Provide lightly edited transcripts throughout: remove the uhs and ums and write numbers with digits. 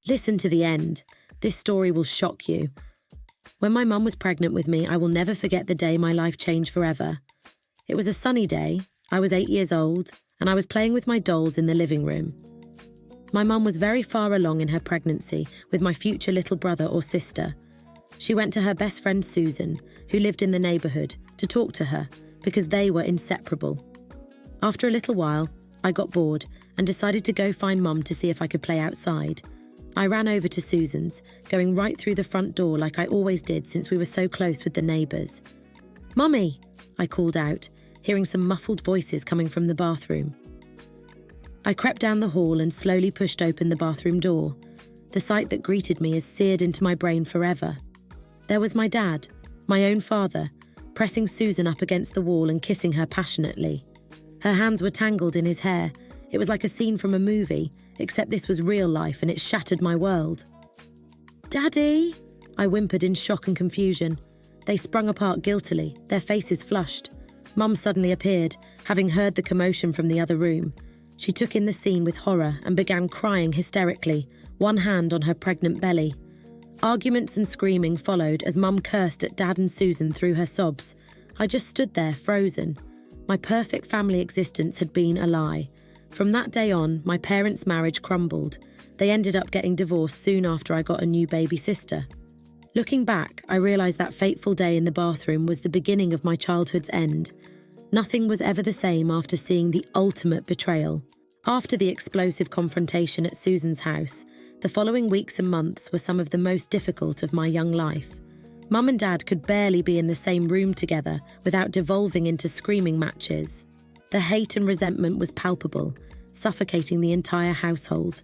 Listen to the end. This story will shock you. When my mum was pregnant with me, I will never forget the day my life changed forever. It was a sunny day, I was 8 years old, and I was playing with my dolls in the living room. My mum was very far along in her pregnancy with my future little brother or sister. She went to her best friend Susan, who lived in the neighbourhood, to talk to her because they were inseparable. After a little while, I got bored and decided to go find Mum to see if I could play outside. I ran over to Susan's, going right through the front door like I always did since we were so close with the neighbours. "Mummy!" I called out, hearing some muffled voices coming from the bathroom. I crept down the hall and slowly pushed open the bathroom door. The sight that greeted me is seared into my brain forever. There was my dad, my own father, pressing Susan up against the wall and kissing her passionately. Her hands were tangled in his hair. It was like a scene from a movie, except this was real life and it shattered my world. "Daddy!" I whimpered in shock and confusion. They sprung apart guiltily, their faces flushed. Mum suddenly appeared, having heard the commotion from the other room. She took in the scene with horror and began crying hysterically, one hand on her pregnant belly. Arguments and screaming followed as Mum cursed at Dad and Susan through her sobs. I just stood there, frozen. My perfect family existence had been a lie. From that day on, my parents' marriage crumbled. They ended up getting divorced soon after I got a new baby sister. Looking back, I realised that fateful day in the bathroom was the beginning of my childhood's end. Nothing was ever the same after seeing the ultimate betrayal. After the explosive confrontation at Susan's house, the following weeks and months were some of the most difficult of my young life. Mum and Dad could barely be in the same room together without devolving into screaming matches. The hate and resentment was palpable, suffocating the entire household.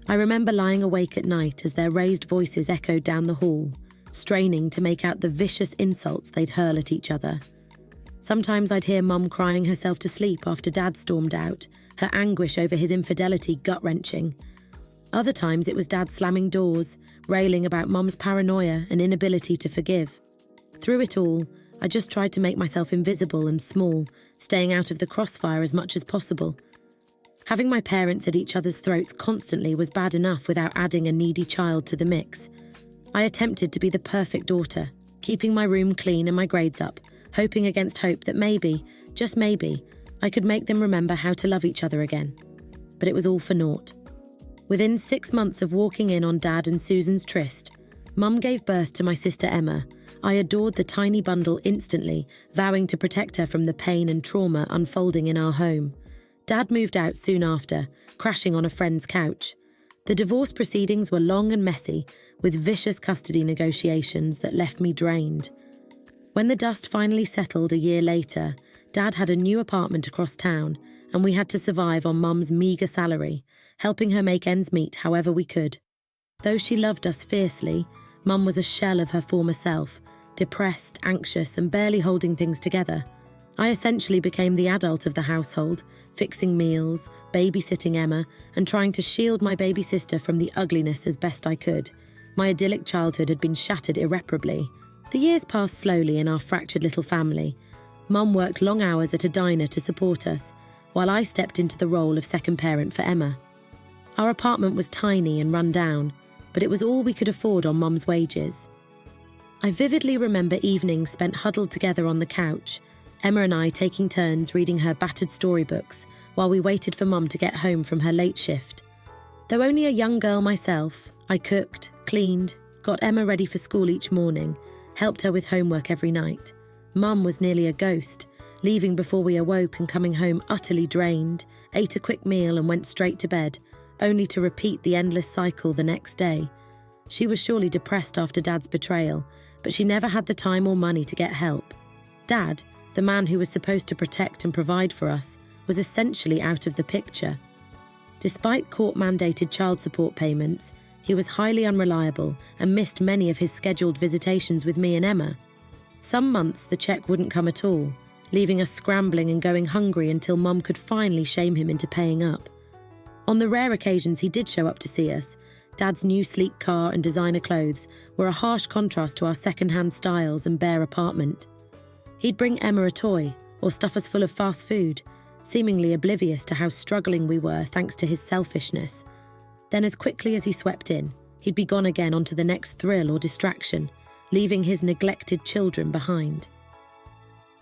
I remember lying awake at night as their raised voices echoed down the hall, straining to make out the vicious insults they'd hurl at each other. Sometimes I'd hear Mum crying herself to sleep after Dad stormed out, her anguish over his infidelity gut-wrenching. Other times it was Dad slamming doors, railing about Mum's paranoia and inability to forgive. Through it all, I just tried to make myself invisible and small, staying out of the crossfire as much as possible. Having my parents at each other's throats constantly was bad enough without adding a needy child to the mix. I attempted to be the perfect daughter, keeping my room clean and my grades up, hoping against hope that maybe, just maybe, I could make them remember how to love each other again. But it was all for naught. Within 6 months of walking in on Dad and Susan's tryst, Mum gave birth to my sister Emma. I adored the tiny bundle instantly, vowing to protect her from the pain and trauma unfolding in our home. Dad moved out soon after, crashing on a friend's couch. The divorce proceedings were long and messy, with vicious custody negotiations that left me drained. When the dust finally settled a year later, Dad had a new apartment across town, and we had to survive on Mum's meagre salary, helping her make ends meet however we could. Though she loved us fiercely, Mum was a shell of her former self, depressed, anxious, and barely holding things together. I essentially became the adult of the household, fixing meals, babysitting Emma, and trying to shield my baby sister from the ugliness as best I could. My idyllic childhood had been shattered irreparably. The years passed slowly in our fractured little family. Mum worked long hours at a diner to support us, while I stepped into the role of second parent for Emma. Our apartment was tiny and run down, but it was all we could afford on Mum's wages. I vividly remember evenings spent huddled together on the couch, Emma and I taking turns reading her battered storybooks while we waited for Mum to get home from her late shift. Though only a young girl myself, I cooked, cleaned, got Emma ready for school each morning, helped her with homework every night. Mum was nearly a ghost, leaving before we awoke and coming home utterly drained, ate a quick meal and went straight to bed, only to repeat the endless cycle the next day. She was surely depressed after Dad's betrayal, but she never had the time or money to get help. Dad, the man who was supposed to protect and provide for us, was essentially out of the picture. Despite court-mandated child support payments, he was highly unreliable and missed many of his scheduled visitations with me and Emma. Some months the cheque wouldn't come at all, leaving us scrambling and going hungry until Mum could finally shame him into paying up. On the rare occasions he did show up to see us, Dad's new sleek car and designer clothes were a harsh contrast to our second-hand styles and bare apartment. He'd bring Emma a toy or stuff us full of fast food, seemingly oblivious to how struggling we were thanks to his selfishness. Then as quickly as he swept in, he'd be gone again onto the next thrill or distraction, leaving his neglected children behind.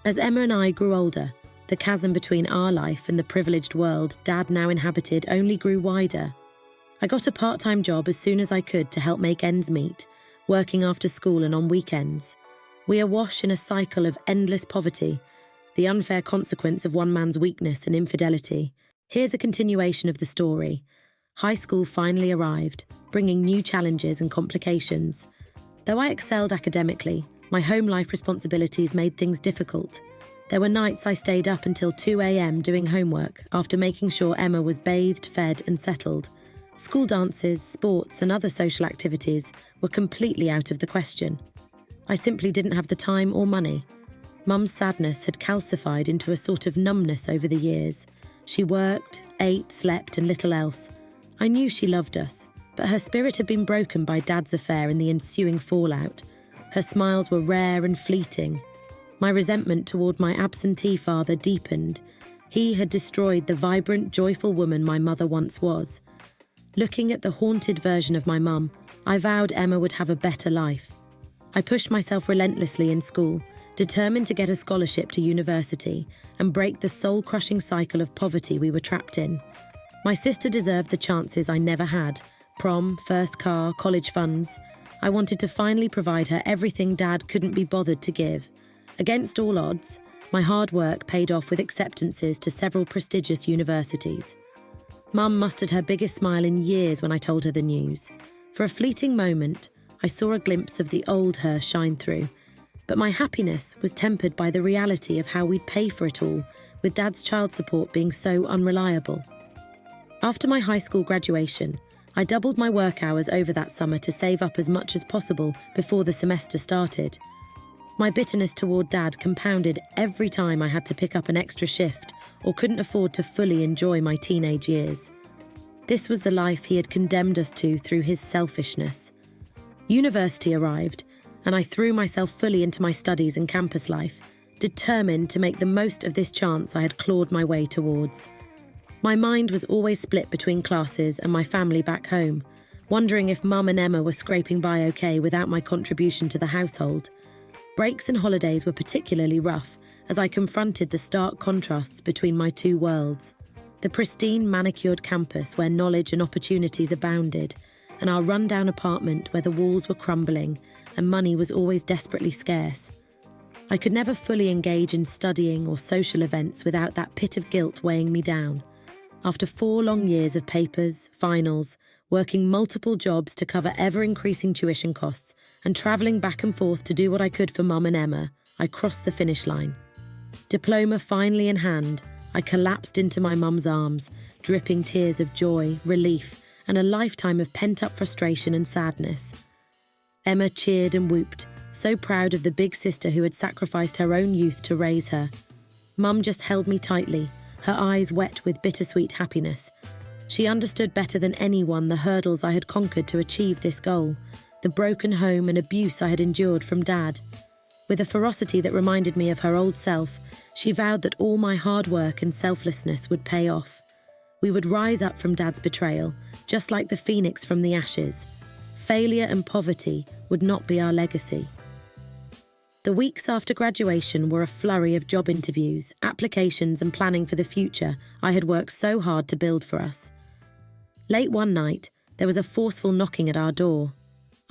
As Emma and I grew older, the chasm between our life and the privileged world Dad now inhabited only grew wider. I got a part-time job as soon as I could to help make ends meet, working after school and on weekends. We awash in a cycle of endless poverty, the unfair consequence of one man's weakness and infidelity. Here's a continuation of the story. High school finally arrived, bringing new challenges and complications. Though I excelled academically, my home life responsibilities made things difficult. There were nights I stayed up until 2 a.m. doing homework after making sure Emma was bathed, fed and settled. School dances, sports and other social activities were completely out of the question. I simply didn't have the time or money. Mum's sadness had calcified into a sort of numbness over the years. She worked, ate, slept and little else. I knew she loved us, but her spirit had been broken by Dad's affair and the ensuing fallout. Her smiles were rare and fleeting. My resentment toward my absentee father deepened. He had destroyed the vibrant, joyful woman my mother once was. Looking at the haunted version of my mum, I vowed Emma would have a better life. I pushed myself relentlessly in school, determined to get a scholarship to university and break the soul-crushing cycle of poverty we were trapped in. My sister deserved the chances I never had: prom, first car, college funds. I wanted to finally provide her everything Dad couldn't be bothered to give. Against all odds, my hard work paid off with acceptances to several prestigious universities. Mum mustered her biggest smile in years when I told her the news. For a fleeting moment, I saw a glimpse of the old her shine through, but my happiness was tempered by the reality of how we'd pay for it all, with Dad's child support being so unreliable. After my high school graduation, I doubled my work hours over that summer to save up as much as possible before the semester started. My bitterness toward Dad compounded every time I had to pick up an extra shift or couldn't afford to fully enjoy my teenage years. This was the life he had condemned us to through his selfishness. University arrived, and I threw myself fully into my studies and campus life, determined to make the most of this chance I had clawed my way towards. My mind was always split between classes and my family back home, wondering if Mum and Emma were scraping by okay without my contribution to the household. Breaks and holidays were particularly rough as I confronted the stark contrasts between my two worlds. The pristine, manicured campus where knowledge and opportunities abounded, and our run-down apartment where the walls were crumbling and money was always desperately scarce. I could never fully engage in studying or social events without that pit of guilt weighing me down. After 4 long years of papers, finals, working multiple jobs to cover ever-increasing tuition costs, and travelling back and forth to do what I could for Mum and Emma, I crossed the finish line. Diploma finally in hand, I collapsed into my mum's arms, dripping tears of joy, relief, and a lifetime of pent-up frustration and sadness. Emma cheered and whooped, so proud of the big sister who had sacrificed her own youth to raise her. Mum just held me tightly, her eyes wet with bittersweet happiness. She understood better than anyone the hurdles I had conquered to achieve this goal, the broken home and abuse I had endured from Dad. With a ferocity that reminded me of her old self, she vowed that all my hard work and selflessness would pay off. We would rise up from Dad's betrayal, just like the phoenix from the ashes. Failure and poverty would not be our legacy. The weeks after graduation were a flurry of job interviews, applications and planning for the future I had worked so hard to build for us. Late one night, there was a forceful knocking at our door.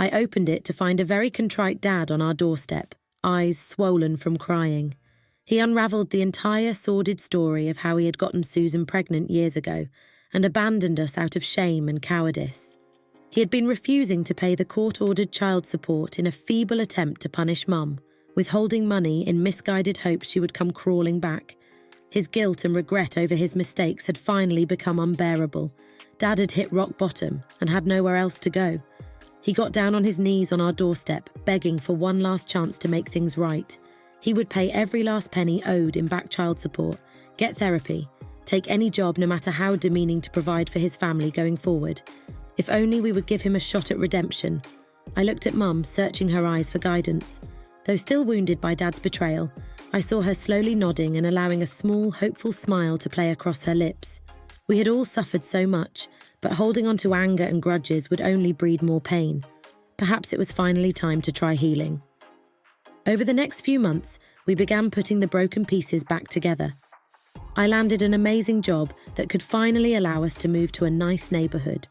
I opened it to find a very contrite Dad on our doorstep, eyes swollen from crying. He unravelled the entire sordid story of how he had gotten Susan pregnant years ago and abandoned us out of shame and cowardice. He had been refusing to pay the court-ordered child support in a feeble attempt to punish Mum, withholding money in misguided hopes she would come crawling back. His guilt and regret over his mistakes had finally become unbearable. Dad had hit rock bottom and had nowhere else to go. He got down on his knees on our doorstep, begging for one last chance to make things right. He would pay every last penny owed in back child support, get therapy, take any job no matter how demeaning to provide for his family going forward. If only we would give him a shot at redemption. I looked at Mum, searching her eyes for guidance. Though still wounded by Dad's betrayal, I saw her slowly nodding and allowing a small, hopeful smile to play across her lips. We had all suffered so much, but holding on to anger and grudges would only breed more pain. Perhaps it was finally time to try healing. Over the next few months, we began putting the broken pieces back together. I landed an amazing job that could finally allow us to move to a nice neighbourhood.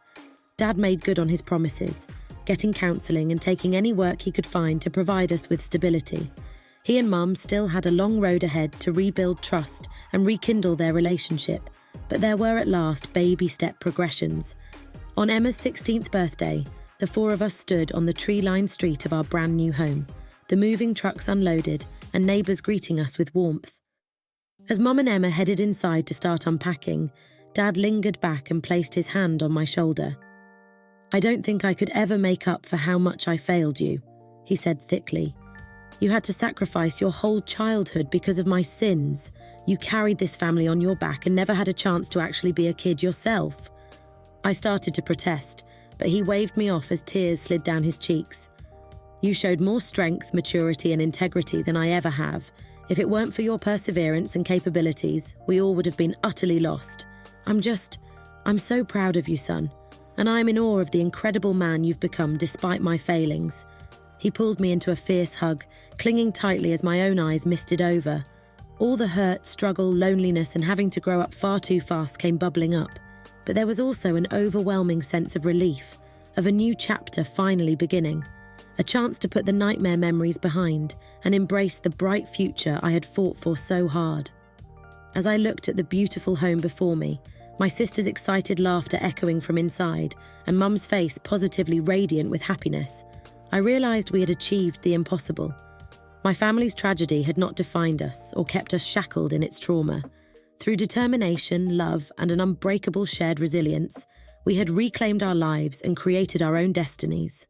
Dad made good on his promises, getting counselling and taking any work he could find to provide us with stability. He and Mum still had a long road ahead to rebuild trust and rekindle their relationship, but there were at last baby-step progressions. On Emma's 16th birthday, the four of us stood on the tree-lined street of our brand new home, the moving trucks unloaded and neighbours greeting us with warmth. As Mum and Emma headed inside to start unpacking, Dad lingered back and placed his hand on my shoulder. "I don't think I could ever make up for how much I failed you," he said thickly. "You had to sacrifice your whole childhood because of my sins. You carried this family on your back and never had a chance to actually be a kid yourself." I started to protest, but he waved me off as tears slid down his cheeks. "You showed more strength, maturity and integrity than I ever have. If it weren't for your perseverance and capabilities, we all would have been utterly lost. I'm so proud of you, son, and I'm in awe of the incredible man you've become despite my failings." He pulled me into a fierce hug, clinging tightly as my own eyes misted over. All the hurt, struggle, loneliness and having to grow up far too fast came bubbling up. But there was also an overwhelming sense of relief, of a new chapter finally beginning. A chance to put the nightmare memories behind and embrace the bright future I had fought for so hard. As I looked at the beautiful home before me, my sister's excited laughter echoing from inside and Mum's face positively radiant with happiness, I realised we had achieved the impossible. My family's tragedy had not defined us or kept us shackled in its trauma. Through determination, love, and an unbreakable shared resilience, we had reclaimed our lives and created our own destinies.